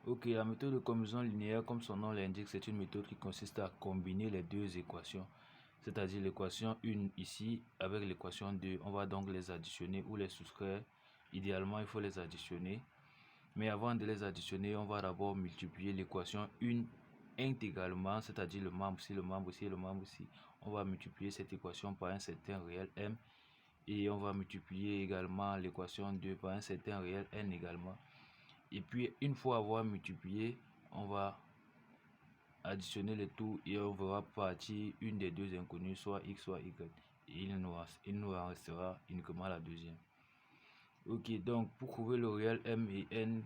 Ok, la méthode de combinaison linéaire, comme son nom l'indique, c'est une méthode qui consiste à combiner les deux équations. C'est-à-dire l'équation 1 ici avec l'équation 2. On va donc les additionner ou les soustraire. Idéalement, il faut les additionner. Mais avant de les additionner, on va d'abord multiplier l'équation 1 intégralement, c'est-à-dire le membre ici, le membre ici et le membre ici. On va multiplier cette équation par un certain réel m. Et on va multiplier également l'équation 2 par un certain réel n également. Et puis, une fois avoir multiplié, on va additionner le tout et on verra partir une des deux inconnues, soit x, soit y. Et il nous en restera uniquement la deuxième. Ok, donc pour trouver le réel m et n,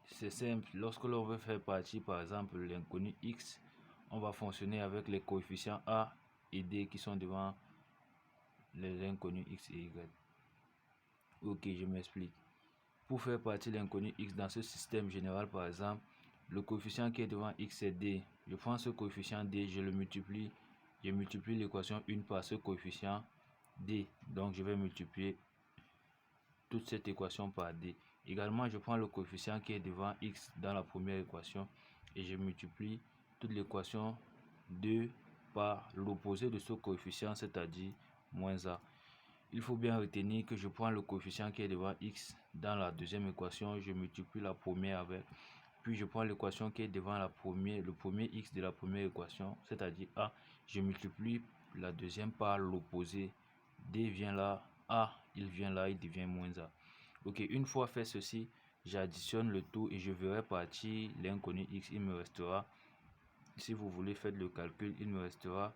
c'est simple. Lorsque l'on veut faire partir par exemple l'inconnu x, on va fonctionner avec les coefficients a et d qui sont devant les inconnus x et y. Ok, je m'explique. Pour faire partir l'inconnu x dans ce système général, par exemple, le coefficient qui est devant x c'est d. Je prends ce coefficient d, je multiplie l'équation 1 par ce coefficient d. Donc je vais multiplier toute cette équation par d. Également, je prends le coefficient qui est devant x dans la première équation et je multiplie toute l'équation 2 par l'opposé de ce coefficient, c'est-à-dire moins a. Il faut bien retenir que je prends le coefficient qui est devant x dans la deuxième équation, je multiplie la première avec, puis je prends l'équation qui est devant le premier x de la première équation, c'est-à-dire a, je multiplie la deuxième par l'opposé, d vient là, a, il vient là, il devient moins a. Ok, une fois fait ceci, j'additionne le tout et je verrai partir l'inconnu x, il me restera, si vous voulez faire le calcul, il me restera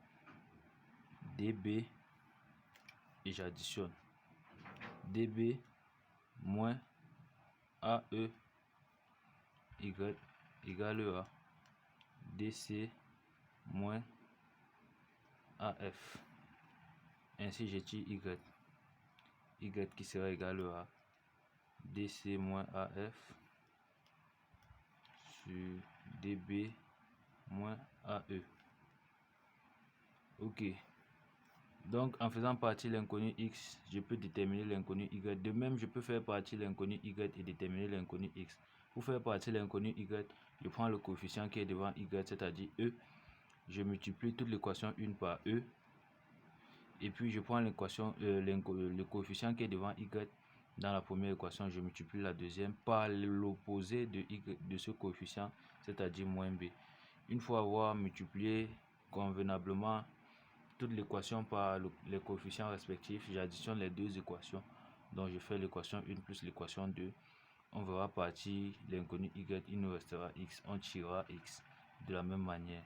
db et j'additionne db moins ae y égale à dc moins af. Ainsi j'étire y qui sera égal à dc moins af sur db moins ae. Ok, donc en faisant partir l'inconnu x, je peux déterminer l'inconnu y. De même, je peux faire partir l'inconnu y et déterminer l'inconnu x. Pour faire partir l'inconnu y, je prends le coefficient qui est devant y, c'est-à-dire e. Je multiplie toute l'équation 1 par e. Et puis je prends l'équation, le coefficient qui est devant y dans la première équation, je multiplie la deuxième par l'opposé de ce coefficient, c'est-à-dire moins b. Une fois avoir multiplié convenablement toute l'équation par les coefficients respectifs, j'additionne les deux équations. Donc je fais l'équation 1 plus l'équation 2. On verra partir l'inconnu y, il nous restera x, on tirera x de la même manière.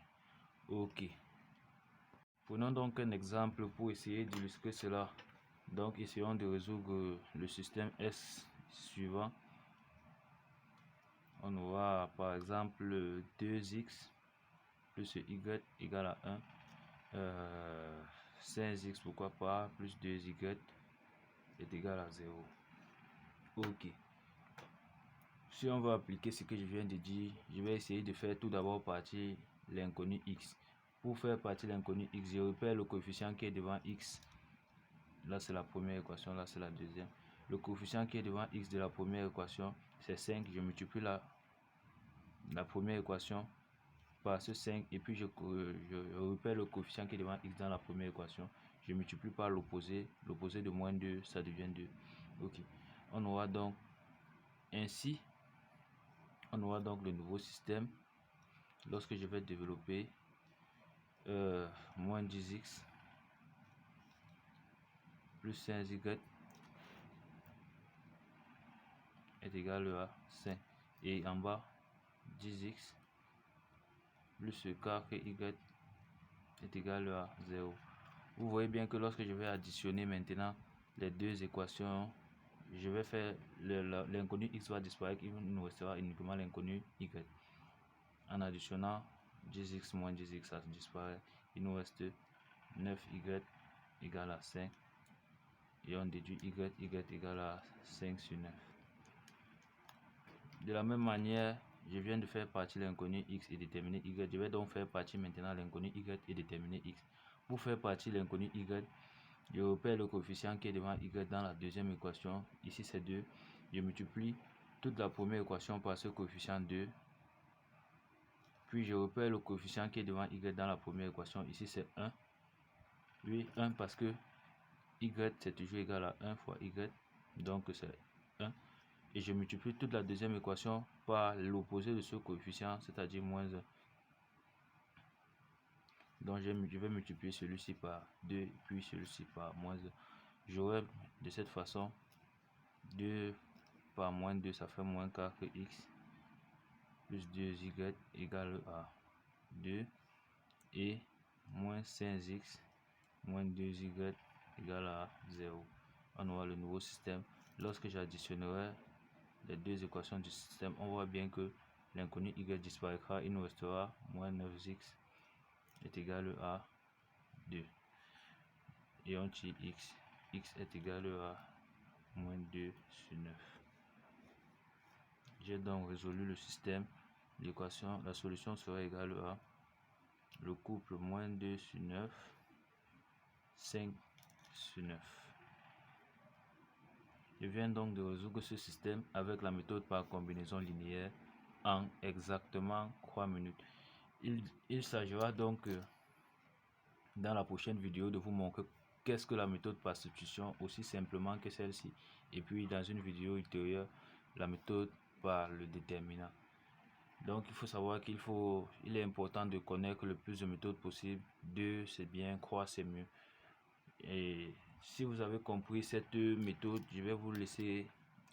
Ok. Prenons donc un exemple pour essayer d'illustrer cela. Donc essayons de résoudre le système S suivant. On aura par exemple 2x plus y égale à 1. 16x pourquoi pas plus 2y est égal à 0. Ok. Si on va appliquer ce que je viens de dire, je vais essayer de faire tout d'abord partir l'inconnu x. Pour faire partir l'inconnu x, je repère le coefficient qui est devant x. Là c'est la première équation, là c'est la deuxième. Le coefficient qui est devant x de la première équation c'est 5. Je multiplie la première équation par ce 5 et puis je repère le coefficient qui est devant x dans la première équation. Je multiplie par l'opposé de moins 2, ça devient 2. Ok. On aura donc ainsi, on aura donc le nouveau système lorsque je vais développer moins 10x plus 5y est égal à 5 et en bas 10x plus le quart que y est égal à 0. Vous voyez bien que lorsque je vais additionner maintenant les deux équations, je vais faire l'inconnu x va disparaître, il nous restera uniquement l'inconnu y. En additionnant 10x moins 10x, ça disparaît, il nous reste 9y égale à 5 et on déduit y égale à 5 sur 9. De la même manière, je viens de faire partir l'inconnu x et déterminer y. Je vais donc faire partir maintenant l'inconnu y et déterminer x. Pour faire partir l'inconnu y, je repère le coefficient qui est devant y dans la deuxième équation. Ici c'est 2. Je multiplie toute la première équation par ce coefficient 2 Puis je repère le coefficient qui est devant y dans la première équation. Ici c'est 1. Oui, 1 parce que y c'est toujours égal à 1 fois y. Donc c'est 1. Et je multiplie toute la deuxième équation par l'opposé de ce coefficient, c'est-à-dire moins 1. Donc je vais multiplier celui-ci par 2, puis celui-ci par moins 1. J'aurai de cette façon 2 par moins 2, ça fait moins 4 x plus 2y égale à 2 et moins 5x moins 2y égale à 0. On aura le nouveau système. Lorsque j'additionnerai les deux équations du système, on voit bien que l'inconnu y disparaîtra. Il nous restera moins 9x est égal à 2. Et on tire x. X est égal à moins 2 sur 9. J'ai donc résolu le système. La solution sera égale à le couple moins 2 sur 9, 5 sur 9. Je viens donc de résoudre ce système avec la méthode par combinaison linéaire en exactement 3 minutes. Il s'agira donc dans la prochaine vidéo de vous montrer qu'est-ce que la méthode par substitution aussi simplement que celle-ci. Et puis dans une vidéo ultérieure, la méthode par le déterminant. Donc il faut savoir il est important de connaître le plus de méthodes possible. 2 c'est bien, 3 c'est mieux. Et si vous avez compris cette méthode, je vais vous laisser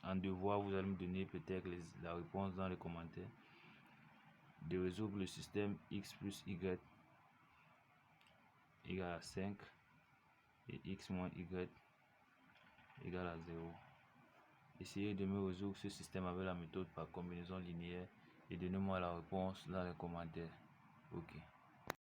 en devoir. Vous allez me donner peut-être la réponse dans les commentaires. De résoudre le système x plus y égale à 5 et x moins y égale à 0. Essayez de me résoudre ce système avec la méthode par combinaison linéaire et donnez-moi la réponse dans les commentaires. Ok.